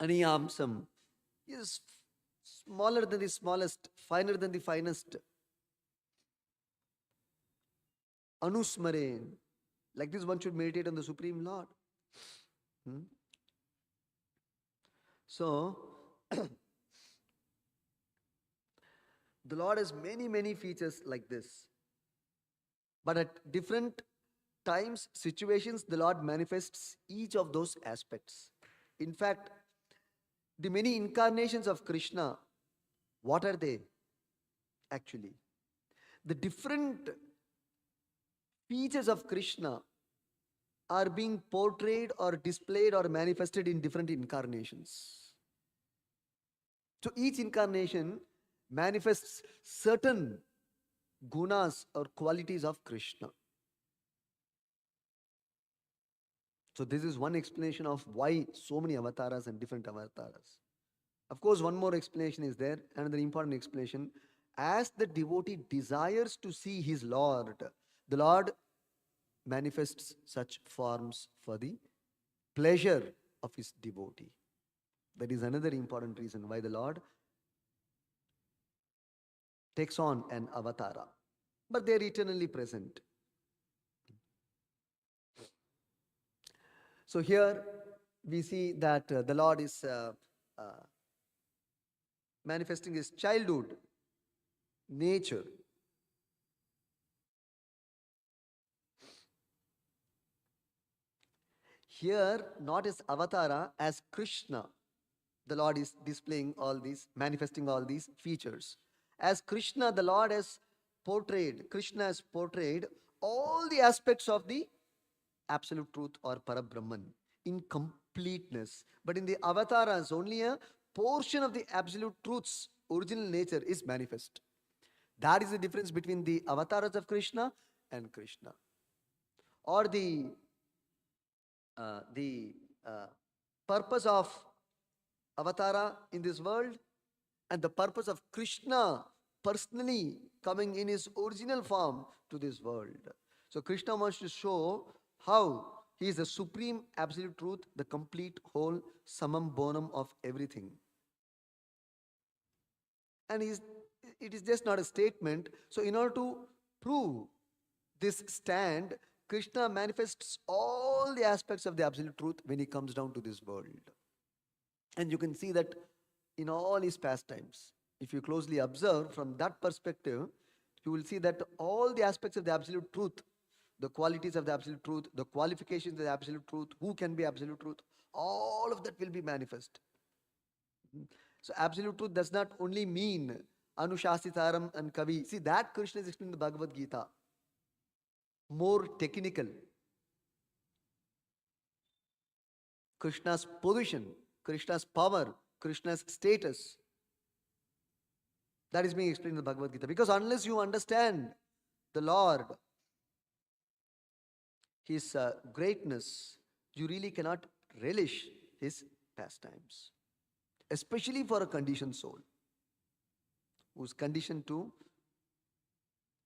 Aniyamsam. He is smaller than the smallest, finer than the finest. Anusmaren. Like this, one should meditate on the Supreme Lord. Hmm? So, the Lord has many, many features like this. But at different times, situations, the Lord manifests each of those aspects. In fact, the many incarnations of Krishna, what are they actually? The different features of Krishna are being portrayed or displayed or manifested in different incarnations. So each incarnation manifests certain gunas or qualities of Krishna. So this is one explanation of why so many avatars and different avatars. Of course, one more explanation is there, another important explanation. As the devotee desires to see his Lord, the Lord manifests such forms for the pleasure of his devotee. That is another important reason why the Lord takes on an avatara. But they are eternally present. So here we see that the Lord is uh, manifesting his childhood nature. Here, not as avatara, as Krishna, the Lord is displaying all these, manifesting all these features. As Krishna, the Lord has portrayed, Krishna has portrayed all the aspects of the absolute truth or Parabrahman in completeness. But in the avatars, only a portion of the absolute truth's original nature is manifest. That is the difference between the avatars of Krishna and Krishna. Or the purpose of avatara in this world and the purpose of Krishna personally coming in his original form to this world. So Krishna wants to show how he is the supreme absolute truth, the complete whole summum bonum of everything. And it is just not a statement. So in order to prove this stand, Krishna manifests all the aspects of the absolute truth when he comes down to this world. And you can see that in all his pastimes. If you closely observe from that perspective, you will see that all the aspects of the absolute truth, the qualities of the absolute truth, the qualifications of the absolute truth, who can be absolute truth, all of that will be manifest. So absolute truth does not only mean Anushasitaram and Kavi. See, that Krishna is explaining in the Bhagavad Gita. More technical. Krishna's position, Krishna's power, Krishna's status. That is being explained in the Bhagavad Gita. Because unless you understand the Lord, his greatness, you really cannot relish his pastimes. Especially for a conditioned soul who's conditioned to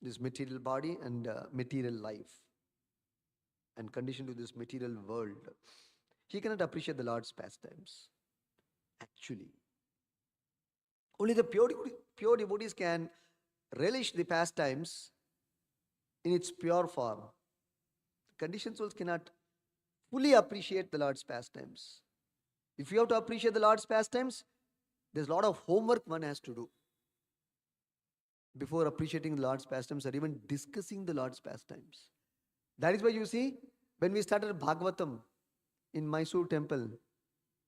this material body and material life and conditioned to this material world. He cannot appreciate the Lord's pastimes. Actually, only the pure devotees can relish the pastimes in its pure form. Conditioned souls cannot fully appreciate the Lord's pastimes. If you have to appreciate the Lord's pastimes, there's a lot of homework one has to do before appreciating the Lord's pastimes or even discussing the Lord's pastimes. That is why you see, when we started Bhagavatam in Mysore temple,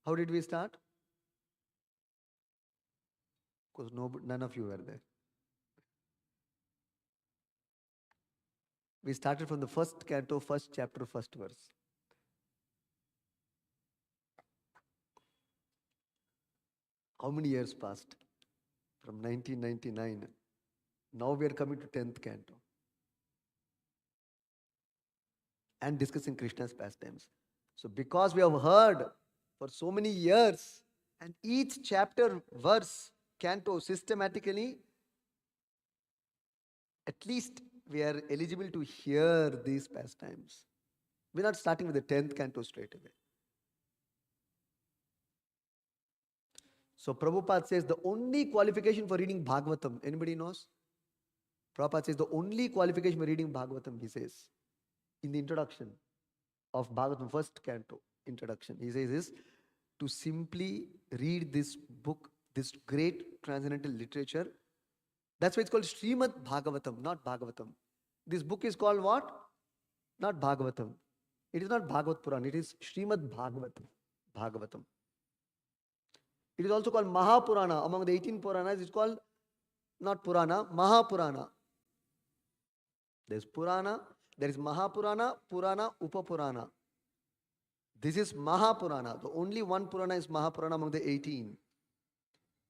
how did we start? Because none of you were there. We started from the first canto, first chapter, first verse. How many years passed? From 1999. Now we are coming to 10th canto. And discussing Krishna's pastimes. So because we have heard for so many years, and each chapter, verse, canto systematically, at least we are eligible to hear these pastimes. We're not starting with the 10th canto straight away. So Prabhupada says the only qualification for reading Bhagavatam, anybody knows? Prabhupada says the only qualification for reading Bhagavatam, he says, in the introduction of Bhagavatam, first canto, introduction, he says is to simply read this book, this great transcendental literature. That's why it's called Srimad Bhagavatam, not Bhagavatam. This book is called what? Not Bhagavatam. It is not Bhagavat Puran, it is Srimad Bhagavatam. Bhagavatam. It is also called Mahapurana. Among the 18 Puranas, it's called not Purana, Mahapurana. There's Purana, there is Mahapurana, Purana, Upapurana. This is Mahapurana. The only one Purana is Mahapurana among the 18,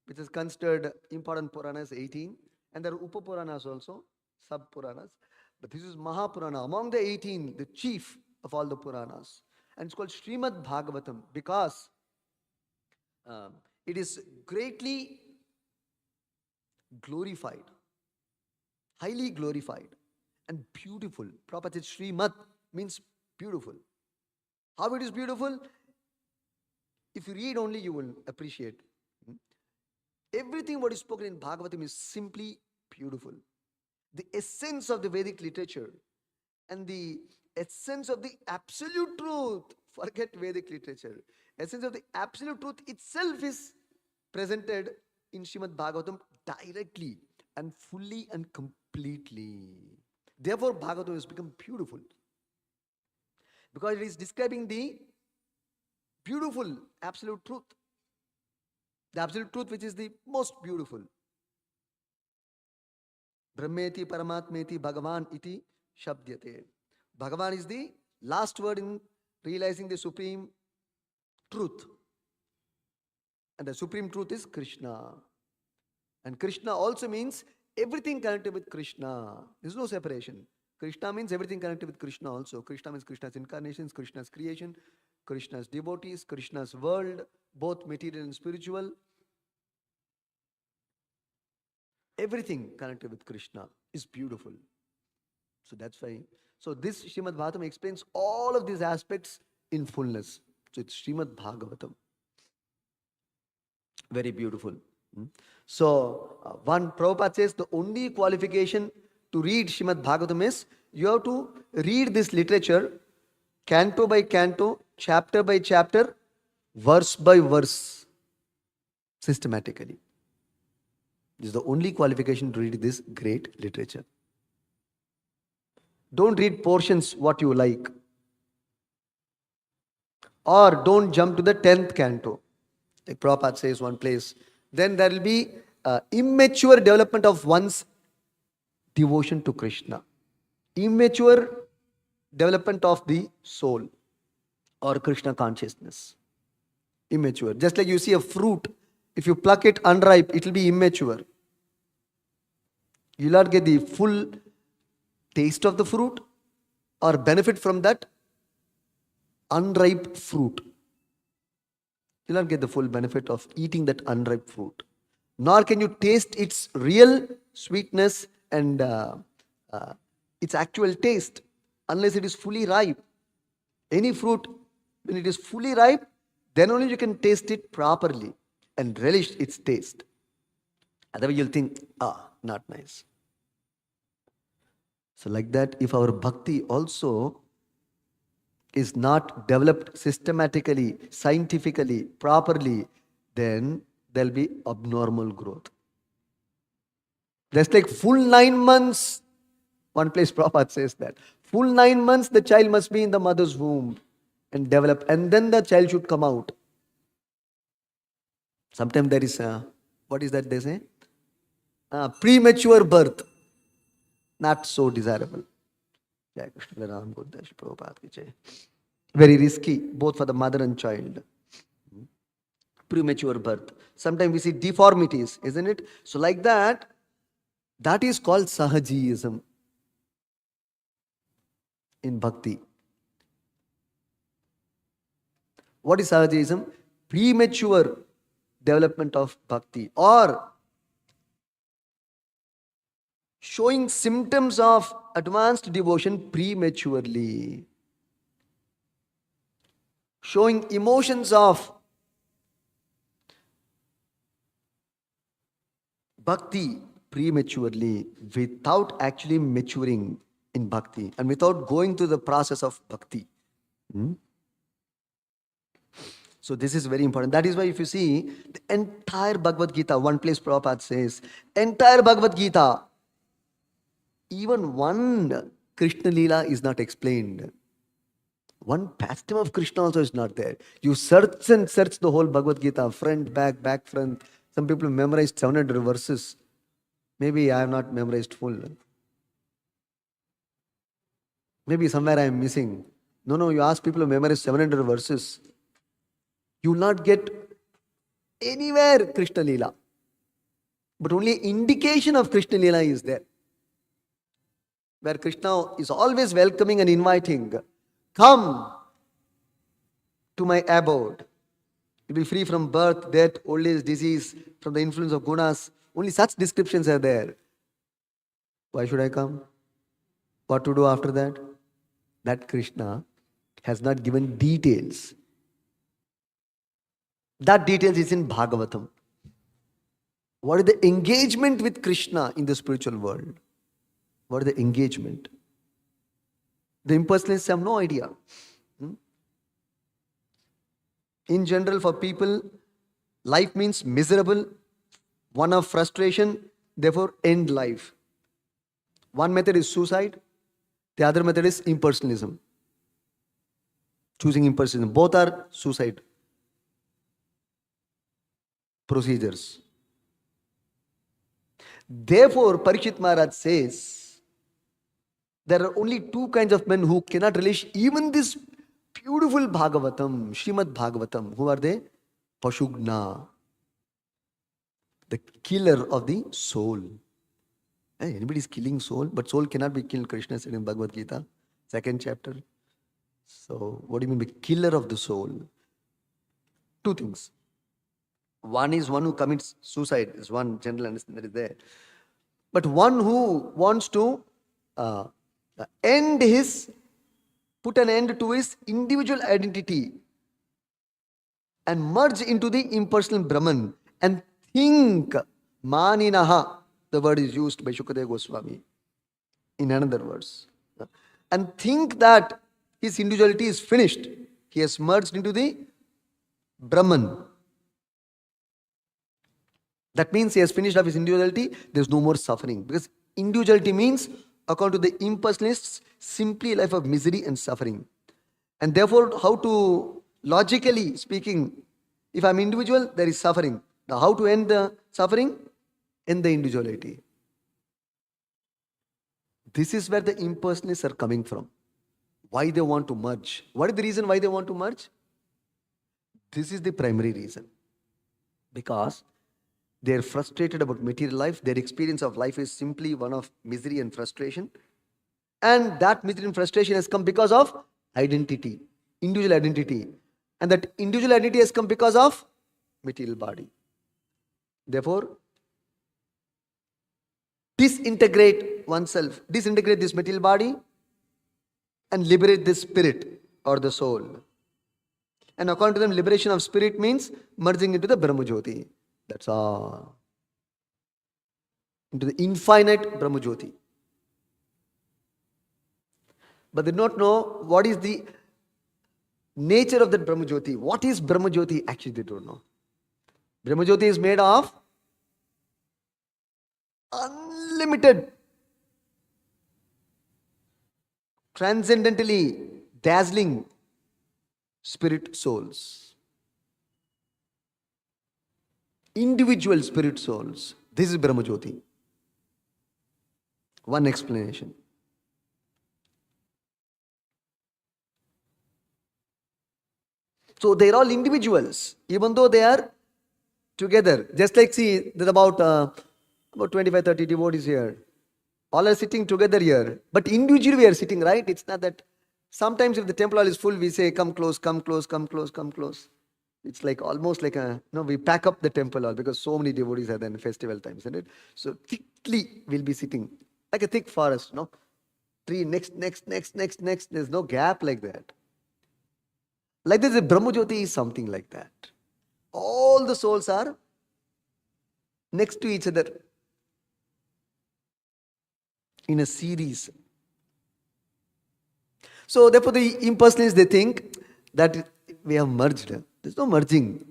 which is considered important Puranas 18. And there are Upapuranas also, sub-Puranas. But this is Mahapurana. Among the 18, the chief of all the Puranas. And it's called Srimad Bhagavatam because it is greatly glorified, highly glorified, and beautiful. Prabhupada said Srimad means beautiful. How it is beautiful? If you read only, you will appreciate. Everything what is spoken in Bhagavatam is simply beautiful. The essence of the Vedic literature and the essence of the absolute truth, forget Vedic literature, essence of the absolute truth itself is presented in Srimad Bhagavatam directly and fully and completely. Therefore, Bhagavatam has become beautiful because it is describing the beautiful absolute truth. The absolute truth which is the most beautiful. Brahmeti Paramatmeti Bhagavan iti Shabdyate. Bhagavan is the last word in realizing the supreme truth. And the supreme truth is Krishna. And Krishna also means everything connected with Krishna. There is no separation. Krishna means everything connected with Krishna also. Krishna means Krishna's incarnations, Krishna's creation, Krishna's devotees, Krishna's world, both material and spiritual. Everything connected with Krishna is beautiful. So that's why. So this Srimad Bhagavatam explains all of these aspects in fullness. So it's Srimad Bhagavatam. Very beautiful. So one Prabhupada says the only qualification to read Srimad Bhagavatam is you have to read this literature canto by canto, chapter by chapter, verse by verse, systematically. This is the only qualification to read this great literature. Don't read portions what you like. Or don't jump to the 10th canto. Like Prabhupada says one place. Then there will be immature development of one's devotion to Krishna. Immature development of the soul or Krishna consciousness. Immature. Just like you see a fruit, if you pluck it unripe, it will be immature. You will not get the full taste of the fruit or benefit from that unripe fruit. You will not get the full benefit of eating that unripe fruit. Nor can you taste its real sweetness and its actual taste unless it is fully ripe. Any fruit, when it is fully ripe, then only you can taste it properly and relish its taste. Otherwise you'll think, not nice. So like that, if our bhakti also is not developed systematically, scientifically, properly, then there'll be abnormal growth. Just like full 9 months, one place Prabhupada says that, full 9 months the child must be in the mother's womb and develop, and then the child should come out. Sometimes there is what is that they say? Premature birth. Not so desirable. Very risky, both for the mother and child. Premature birth. Sometimes we see deformities, isn't it? So like that, that is called Sahajiyism in bhakti. What is Sahajiyism? Premature development of bhakti, or showing symptoms of advanced devotion prematurely, showing emotions of bhakti prematurely without actually maturing in bhakti and without going through the process of bhakti. Hmm? So this is very important. That is why if you see the entire Bhagavad Gita, one place Prabhupada says, entire Bhagavad Gita, even one Krishna Leela is not explained. One pastime of Krishna also is not there. You search and search the whole Bhagavad Gita, front, back, front. Some people memorized 700 verses. Maybe I have not memorized full. Maybe somewhere I am missing. No, you ask people to memorize 700 verses. You will not get anywhere Krishna Leela. But only indication of Krishna Leela is there. Where Krishna is always welcoming and inviting. Come to my abode. You'll be free from birth, death, old age, disease, from the influence of gunas. Only such descriptions are there. Why should I come? What to do after that? That Krishna has not given details. That details is in Bhagavatam. What is the engagement with Krishna in the spiritual world? What is the engagement? The impersonalists have no idea. In general, for people, life means miserable, one of frustration, therefore end life. One method is suicide, the other method is impersonalism. Choosing impersonalism. Both are suicide procedures. Therefore, Parikshit Maharaj says, there are only two kinds of men who cannot relish even this beautiful Bhagavatam, Srimad Bhagavatam. Who are they? Pashugna, the killer of the soul. Hey, anybody is killing soul, but soul cannot be killed. Krishna said in Bhagavad Gita, 2nd chapter. So, what do you mean by killer of the soul? Two things. One is one who commits suicide, is one general understanding that is there. But one who wants to put an end to his individual identity and merge into the impersonal Brahman and think, maninaha, the word is used by Shukadeva Goswami in another verse, and think that his individuality is finished. He has merged into the Brahman. That means he has finished up his individuality, there is no more suffering. Because individuality means, according to the impersonalists, simply a life of misery and suffering. And therefore, how to, logically speaking, if I am individual, there is suffering. Now, how to end the suffering? End the individuality. This is where the impersonalists are coming from. Why they want to merge. What is the reason why they want to merge? This is the primary reason. Because they are frustrated about material life. Their experience of life is simply one of misery and frustration. And that misery and frustration has come because of identity, individual identity. And that individual identity has come because of material body. Therefore, disintegrate oneself, disintegrate this material body and liberate this spirit or the soul. And according to them, liberation of spirit means merging into the Brahma Jyoti. That's all. Into the infinite Brahma Jyoti. But they do not know what is the nature of that Brahma Jyoti. What is Brahma Jyoti? Actually, they don't know. Brahma Jyoti is made of unlimited, transcendentally dazzling spirit souls. Individual spirit souls. This is Brahma Jyoti. One explanation. So they are all individuals, even though they are together. Just like, see, there's about 25, 30 devotees here. All are sitting together here. But individually we are sitting, right? It's not that. Sometimes if the temple hall is full, we say, come close, come close, come close, come close. It's like almost like we pack up the temple hall because so many devotees are there in festival times, isn't it? So thickly we'll be sitting like a thick forest, no? Tree, next. There's no gap like that. Like this, the Brahma Jyoti is something like that. All the souls are next to each other. in a series. So therefore the impersonalists, they think that we have merged. There's no merging.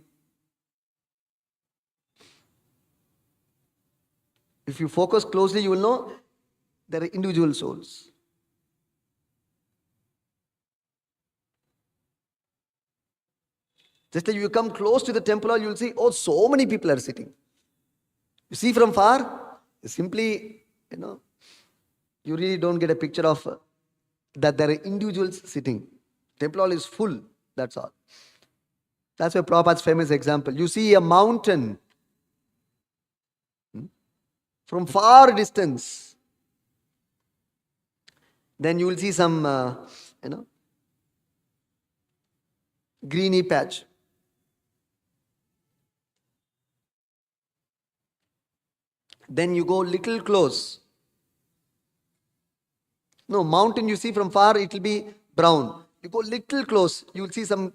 If you focus closely, you will know there are individual souls. Just like you come close to the temple hall, you will see, oh, so many people are sitting. You see from far, simply, you really don't get a picture of that there are individuals sitting. Temple hall is full, that's all. That's why Prabhupada's famous example. You see a mountain from far distance. Then you will see some, greeny patch. Then you go little close. No, mountain you see from far, it will be brown. You go little close, you will see some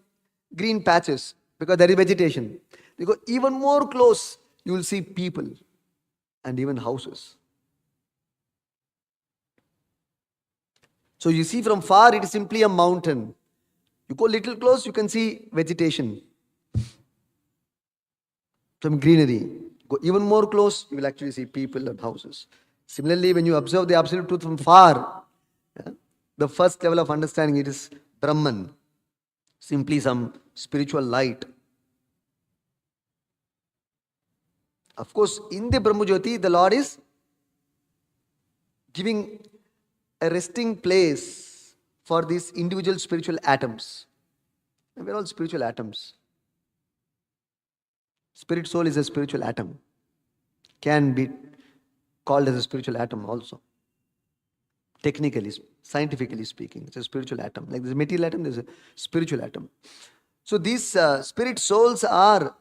green patches because there is vegetation. You go even more close, you will see people and even houses. So you see from far, it is simply a mountain. You go little close, you can see vegetation, some greenery. Go even more close, you will actually see people and houses. Similarly, when you observe the absolute truth from far, the first level of understanding, it is Brahman, simply some spiritual light. Of course, in the Brahmajyoti, the Lord is giving a resting place for these individual spiritual atoms. And we're all spiritual atoms. Spirit soul is a spiritual atom. Can be called as a spiritual atom also. Technically, scientifically speaking, it's a spiritual atom. Like there's a material atom, there's a spiritual atom. So these spirit souls are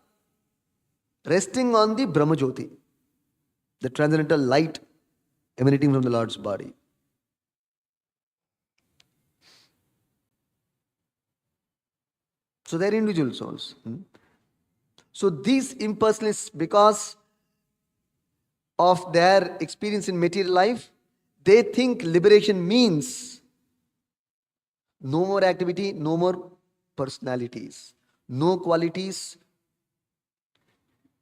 resting on the Brahmajyoti, the transcendental light emanating from the Lord's body. So they're individual souls. So these impersonalists, because of their experience in material life, they think liberation means no more activity, no more personalities, no qualities,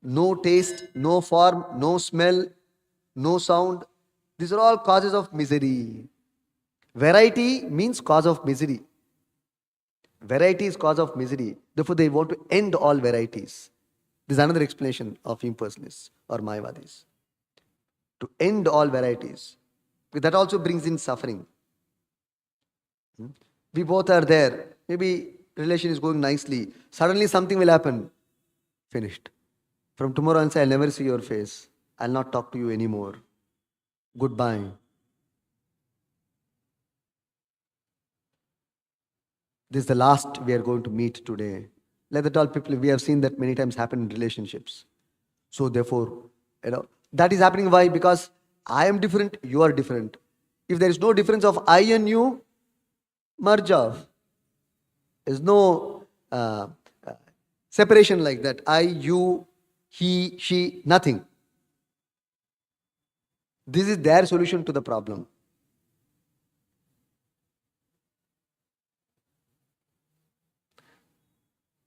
no taste, no form, no smell, no sound. These are all causes of misery. Variety means cause of misery. Variety is cause of misery. Therefore, they want to end all varieties. This is another explanation of impersonalists or Mayavadis. To end all varieties. But that also brings in suffering. We both are there. Maybe relation is going nicely. Suddenly something will happen. Finished. From tomorrow on, I'll never see your face. I'll not talk to you anymore. Goodbye. This is the last we are going to meet today. Like that all people, we have seen that many times happen in relationships. So therefore, that is happening. Why? Because I am different, you are different. If there is no difference of I and you, merge off. There's no separation like that. I, you, he, she, nothing. This is their solution to the problem.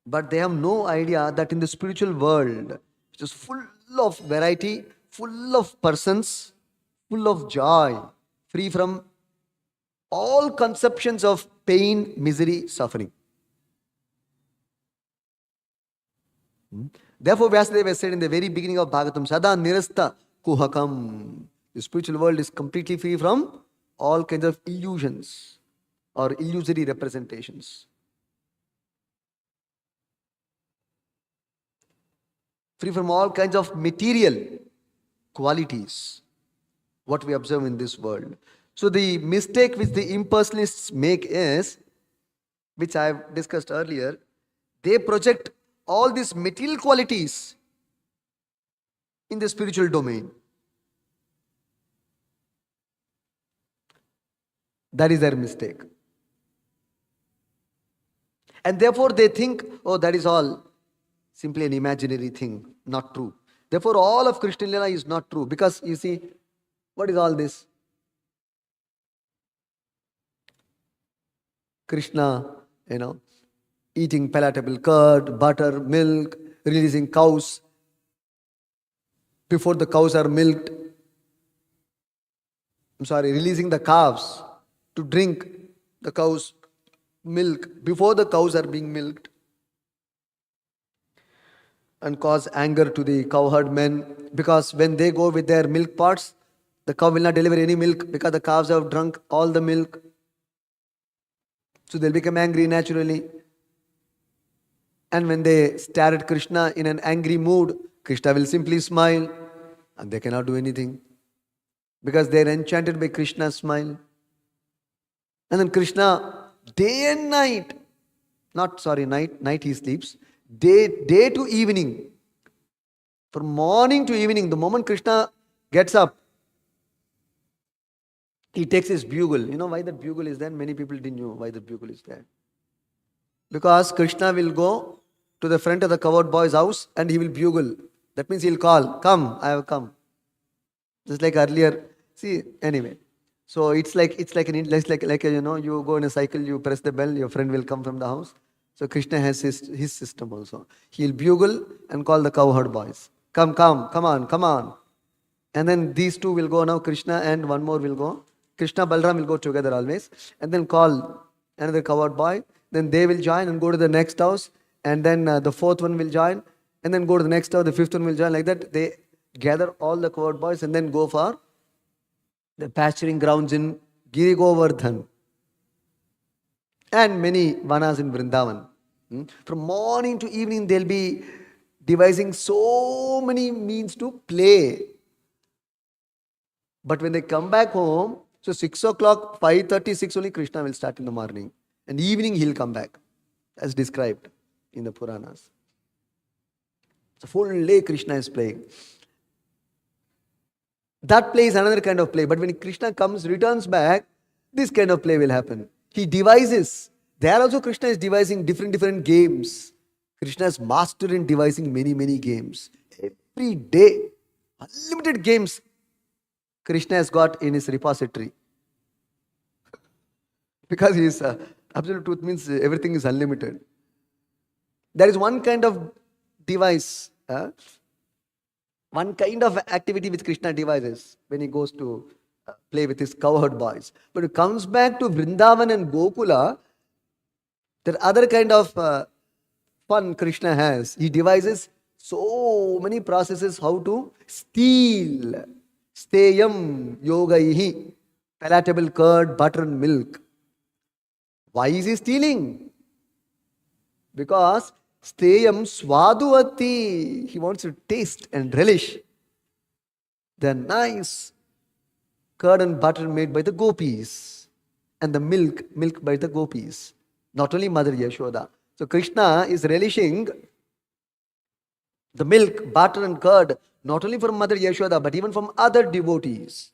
But they have no idea that in the spiritual world, which is full of variety, full of persons, full of joy, free from all conceptions of pain, misery, suffering. Therefore, Vyasadeva said in the very beginning of Bhagavatam, Sada nirasta kuhakam. The spiritual world is completely free from all kinds of illusions or illusory representations. Free from all kinds of material qualities, what we observe in this world. So the mistake which the impersonalists make is, which I have discussed earlier, they project all these material qualities in the spiritual domain. That is their mistake. And therefore they think, oh, that is all simply an imaginary thing, not true. Therefore all of Krishna Lila is not true. Because you see, what is all this? Krishna, eating palatable curd, butter, milk, releasing cows before the cows are milked. Releasing the calves to drink the cows' milk before the cows are being milked, and cause anger to the cowherd men, because when they go with their milk pots, the cow will not deliver any milk because the calves have drunk all the milk. So they'll become angry naturally. And when they stare at Krishna in an angry mood, Krishna will simply smile and they cannot do anything because they're enchanted by Krishna's smile. And then Krishna, day and night, night he sleeps, day to evening, from morning to evening, the moment Krishna gets up, he takes his bugle. You know why that bugle is there? Many people didn't know why the bugle is there. Because Krishna will go to the front of the cowherd boy's house and he will bugle. That means he'll call, "Come, I have come." Just like earlier. See, anyway. So it's like you go in a cycle, you press the bell, your friend will come from the house. So Krishna has his system also. He'll bugle and call the cowherd boys. Come on. And then these two will go now, Krishna and one more will go. Krishna, Balram will go together always. And then call another cowherd boy. Then they will join and go to the next house. And then the fourth one will join. And then go to the next house, the fifth one will join. Like that, they gather all the cowherd boys and then go for the pasturing grounds in Giri Govardhan. And many vanas in Vrindavan. From morning to evening, they'll be devising so many means to play. But when they come back home, so 6 o'clock, 5:30, 6 only Krishna will start in the morning. And evening he'll come back, as described in the Puranas. So full day Krishna is playing. That play is another kind of play. But when Krishna returns back, this kind of play will happen. He devises. There also Krishna is devising different games. Krishna is master in devising many games. Every day, unlimited games Krishna has got in his repository. Because he is absolute truth means everything is unlimited. There is one kind of device, one kind of activity which Krishna devises when he goes to play with his cowherd boys. But when he comes back to Vrindavan and Gokula, there are other kind of fun Krishna has. He devises so many processes how to steal. Steyam yogaihi, palatable curd, butter and milk. Why is he stealing? Because steyam swaduvati, he wants to taste and relish the nice curd and butter made by the gopis and the milk by the gopis. Not only Mother Yashoda. So Krishna is relishing the milk, butter and curd not only from Mother Yashoda but even from other devotees.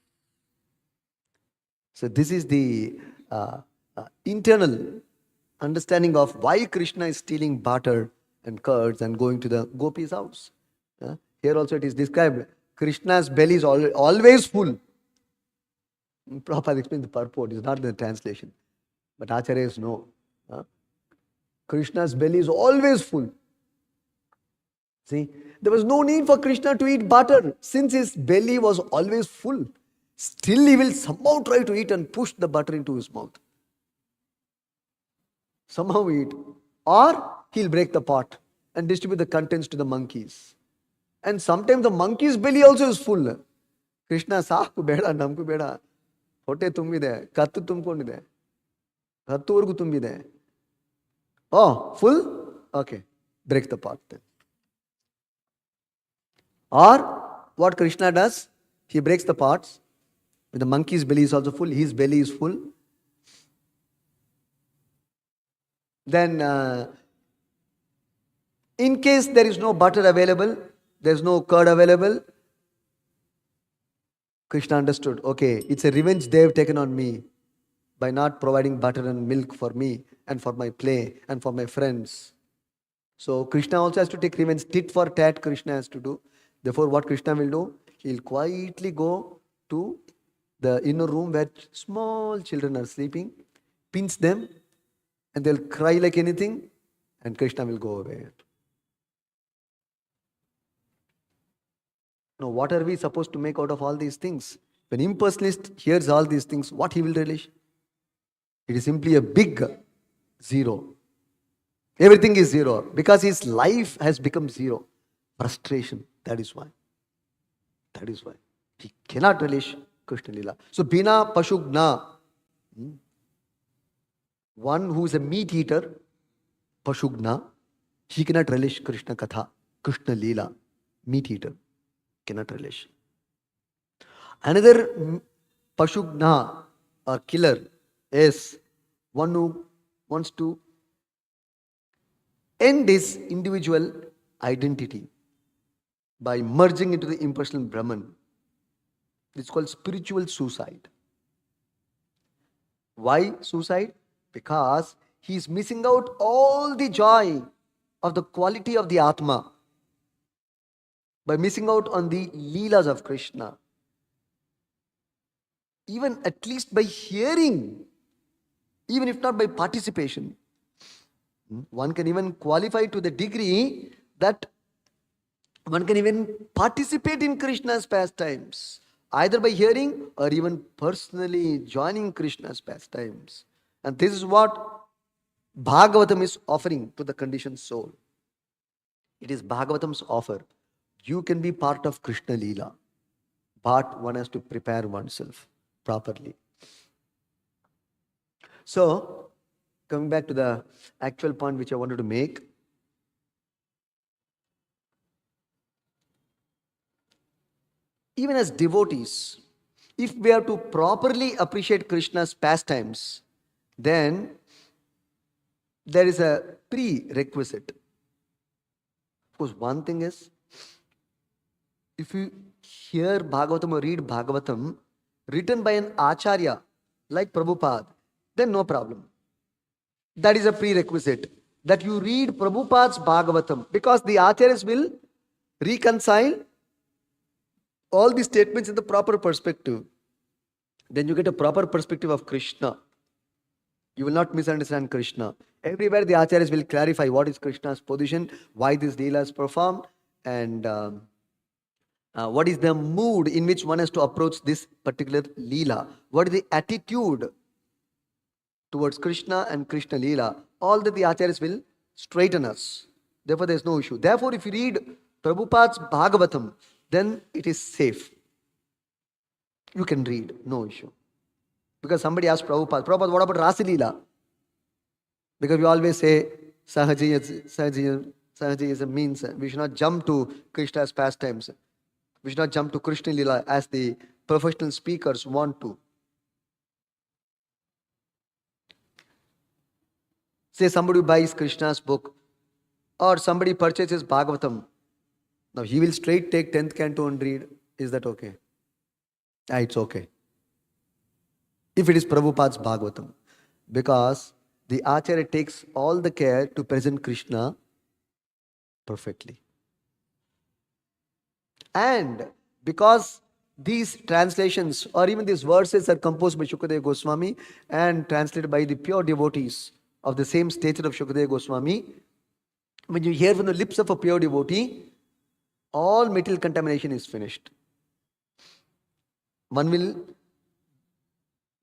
So this is the internal understanding of why Krishna is stealing butter and curds and going to the gopis' house. Here also it is described, Krishna's belly is always full. Prabhupada explains the purport, it's not the translation. But Acharyas know. Krishna's belly is always full. See, there was no need for Krishna to eat butter since his belly was always full. Still he will somehow try to eat and push the butter into his mouth. Somehow eat. Or he'll break the pot and distribute the contents to the monkeys. And sometimes the monkey's belly also is full. Krishna saaku beda, namku beda. Hote tumbide, kattu tumkonide. Hattu vargu tumbide. Oh, full? Okay. Break the pot then. Or what Krishna does, he breaks the pots. The monkey's belly is also full, his belly is full. Then, in case there is no butter available, there is no curd available, Krishna understood, okay, it's a revenge they have taken on me by not providing butter and milk for me and for my play and for my friends. So Krishna also has to take revenge. Tit for tat Krishna has to do. Therefore, what Krishna will do? He'll quietly go to the inner room where small children are sleeping, pinch them and they'll cry like anything, and Krishna will go away. Now, what are we supposed to make out of all these things? When impersonalist hears all these things, what he will relish? It is simply a big zero. Everything is zero because his life has become zero. Frustration. That is why. That is why. He cannot relish Krishna Lila. So, Bina Pashugna, one who is a meat eater, Pashugna, he cannot relish Krishna Katha, Krishna Lila, meat eater, cannot relish. Another Pashugna or killer is one who wants to end his individual identity by merging into the impersonal Brahman. It's called spiritual suicide. Why suicide? Because he is missing out all the joy of the quality of the Atma by missing out on the Leelas of Krishna. Even at least by hearing, even if not by participation, one can even qualify to the degree that one can even participate in Krishna's pastimes, either by hearing or even personally joining Krishna's pastimes. And this is what Bhagavatam is offering to the conditioned soul. It is Bhagavatam's offer. You can be part of Krishna Leela, but one has to prepare oneself properly. So, coming back to the actual point which I wanted to make, even as devotees, if we are to properly appreciate Krishna's pastimes, then there is a prerequisite. Of course, one thing is, if you hear Bhagavatam or read Bhagavatam written by an Acharya like Prabhupada, then no problem. That is a prerequisite. That you read Prabhupada's Bhagavatam, because the Acharyas will reconcile all these statements in the proper perspective. Then you get a proper perspective of Krishna. You will not misunderstand Krishna. Everywhere the Acharyas will clarify what is Krishna's position, why this Leela is performed, and what is the mood in which one has to approach this particular Leela. What is the attitude towards Krishna and Krishna Leela. All that the Acharyas will straighten us. Therefore, there is no issue. Therefore, if you read Prabhupada's Bhagavatam, then it is safe. You can read, no issue. Because somebody asked Prabhupada, what about Rasa Leela? Because we always say Sahajiyasm means we should not jump to Krishna's pastimes. We should not jump to Krishna Leela as the professional speakers want to. Say somebody buys Krishna's book or somebody purchases Bhagavatam. Now he will straight take 10th canto and read. Is that okay? It's okay. If it is Prabhupada's Bhagavatam. Because the Acharya takes all the care to present Krishna perfectly. And because these translations or even these verses are composed by Shukadeva Goswami and translated by the pure devotees of the same stature of Shukadeva Goswami, when you hear from the lips of a pure devotee, all material contamination is finished. One will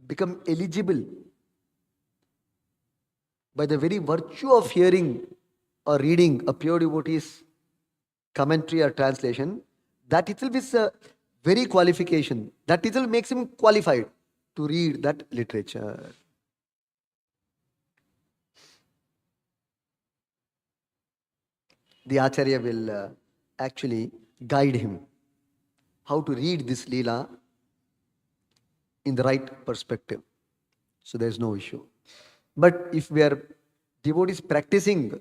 become eligible by the very virtue of hearing or reading a pure devotee's commentary or translation. That itself is a very qualification. That itself makes him qualified to read that literature. The Acharya will actually guide him how to read this Leela in the right perspective. So there is no issue. But if we are devotees practicing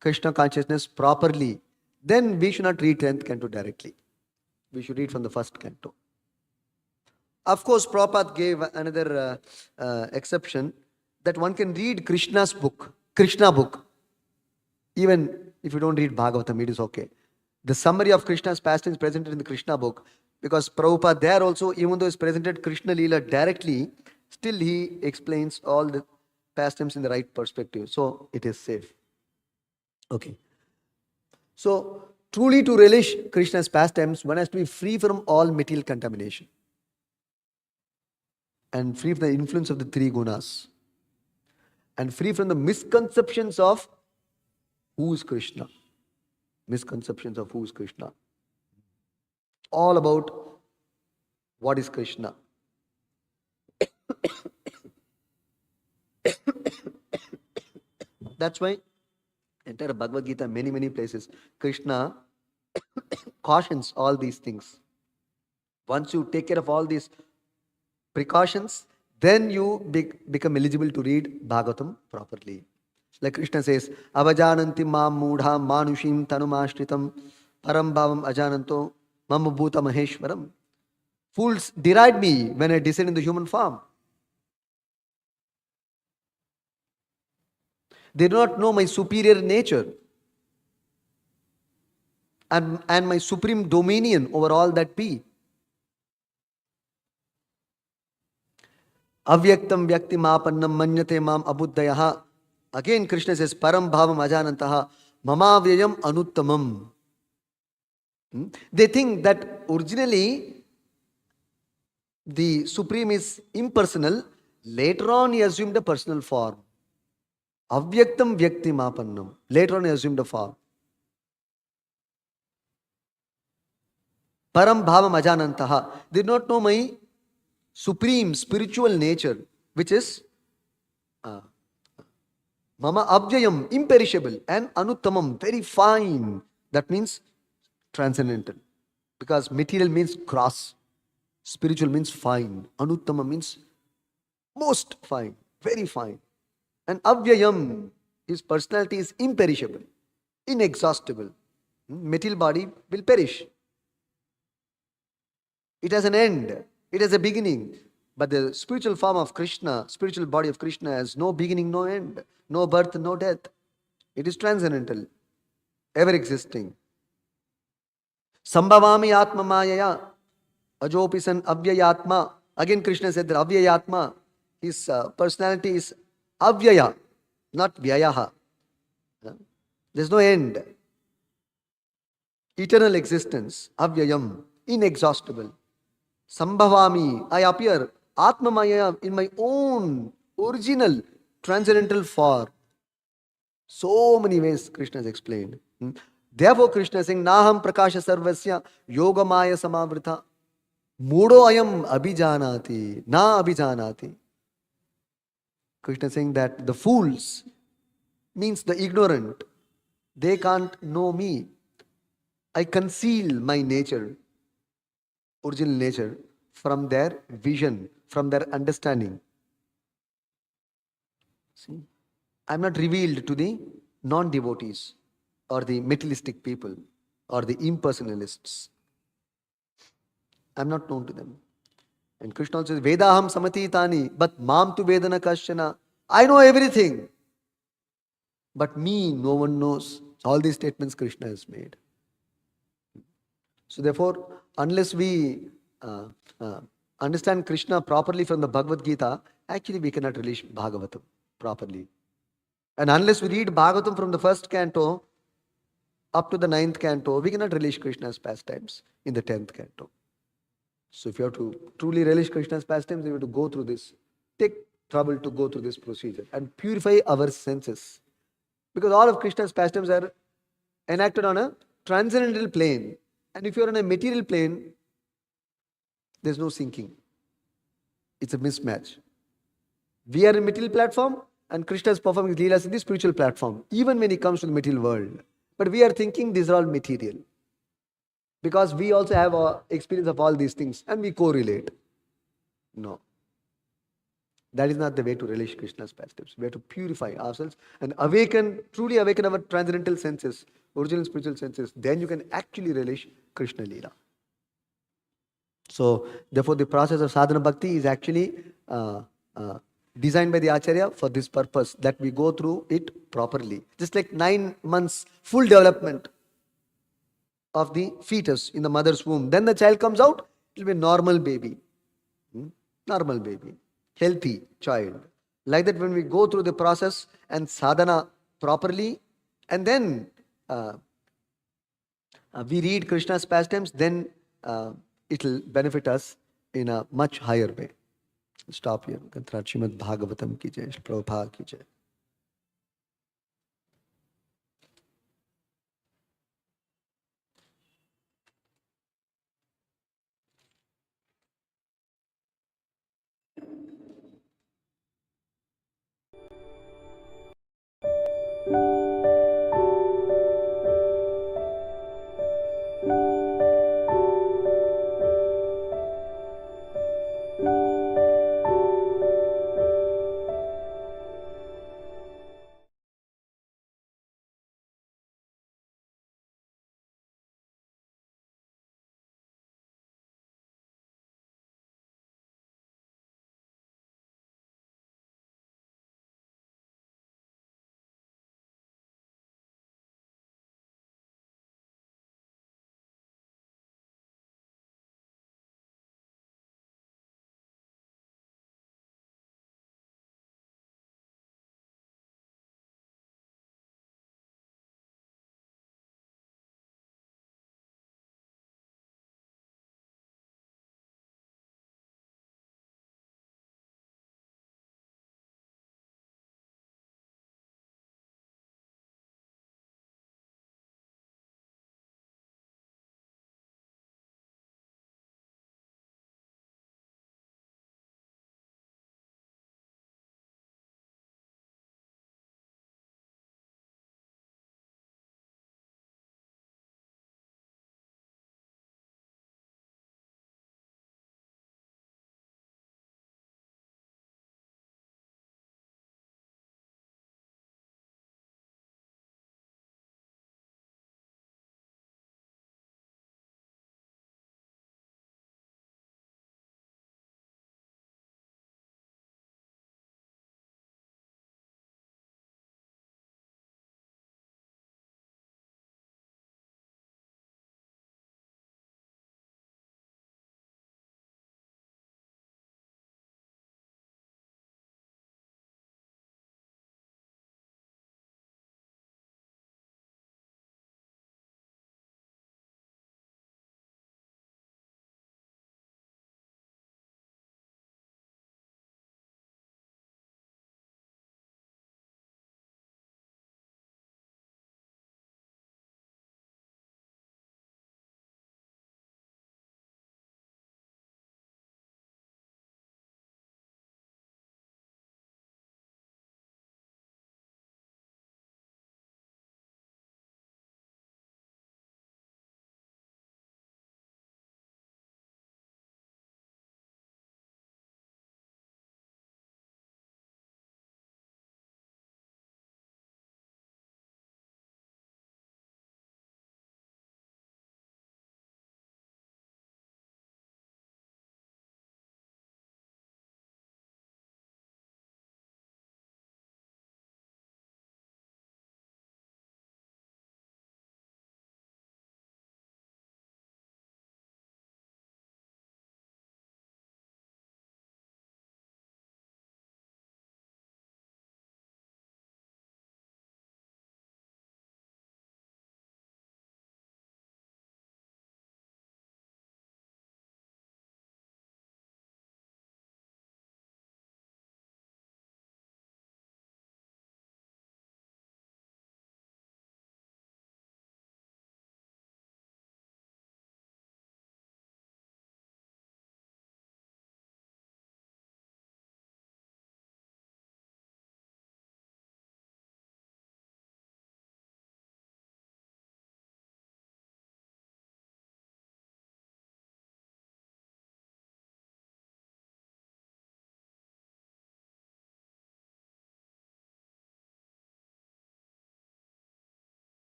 Krishna consciousness properly, then we should not read 10th canto directly. We should read from the first canto. Of course, Prabhupada gave another exception that one can read Krishna book, even if you don't read Bhagavatam, it is okay. The summary of Krishna's pastimes presented in the Krishna book, because Prabhupada there also, even though he presented Krishna Leela directly, still he explains all the pastimes in the right perspective. So it is safe. Okay. So truly to relish Krishna's pastimes, one has to be free from all material contamination and free from the influence of the three gunas and free from the misconceptions of who is Krishna. Misconceptions of who is Krishna. All about what is Krishna. That's why entire Bhagavad Gita, many places, Krishna cautions all these things. Once you take care of all these precautions, then you become eligible to read Bhagavatam properly. Like Krishna says, Avajananti mam mudha manushim tanumashritam param bhavam ajananto mama bhuta maheshwaram. Fools deride me when I descend in the human form. They do not know my superior nature and my supreme dominion over all that be. Avyaktam vyakti mapannam manyate mam abuddhayaha. Again Krishna says, Param bhavam ajanantaha mamavyayam anuttamam. They think that originally the Supreme is impersonal. Later on he assumed a personal form. Avyaktam vyakti mapannam. Later on he assumed a form. Param bhavam ajanantaha. They did not know my supreme spiritual nature, which is Mama Abhyayam, imperishable, and Anuttamam, very fine. That means transcendental. Because material means gross, spiritual means fine. Anuttama means most fine, very fine. And Abhyayam, his personality is imperishable, inexhaustible. Material body will perish. It has an end, it has a beginning. But the spiritual form of Krishna, spiritual body of Krishna has no beginning, no end, no birth, no death. It is transcendental, ever existing. Sambhavami atma mayaya, ajopi san avyayatma. Again Krishna said that avyayatma, his personality is avyaya, not vyayaha. There's no end. Eternal existence, avyayam, inexhaustible. Sambhavami, I appear Atma Maya in my own original transcendental form. So many ways Krishna has explained. Therefore Krishna is saying, Naham Prakasha Sarvasya Yoga Maya Samavrita Mudo Ayam Abhijanati Na Abhijanati. Krishna is saying that the fools means the ignorant. They can't know me. I conceal my nature, original nature, from their vision, from their understanding. See, I'm not revealed to the non-devotees or the materialistic people or the impersonalists. I'm not known to them. And Krishna also says, Vedaham samatitani, but mam tu vedana kashana. I know everything, but me no one knows. All these statements Krishna has made. So therefore, unless we understand Krishna properly from the Bhagavad Gita, actually we cannot relish Bhagavatam properly. And unless we read Bhagavatam from the first canto up to the 9th canto, we cannot relish Krishna's pastimes in the 10th canto. So if you have to truly relish Krishna's pastimes, you have to go through this. Take trouble to go through this procedure and purify our senses. Because all of Krishna's pastimes are enacted on a transcendental plane. And if you are on a material plane, there's no syncing. It's a mismatch. We are in material platform and Krishna is performing his leelas in the spiritual platform, even when he comes to the material world. But we are thinking these are all material. Because we also have an experience of all these things and we correlate. No. That is not the way to relish Krishna's pastimes. We have to purify ourselves and truly awaken our transcendental senses, original spiritual senses. Then you can actually relish Krishna Leela. So, therefore, the process of sadhana bhakti is actually designed by the Acharya for this purpose, that we go through it properly. Just like 9 months full development of the fetus in the mother's womb. Then the child comes out, it will be a normal baby. Normal baby. Healthy child. Like that, when we go through the process and sadhana properly, and then we read Krishna's pastimes, then it will benefit us in a much higher way. Stop here. Srimad Bhagavatam ki jai, Prabhupada ki jai.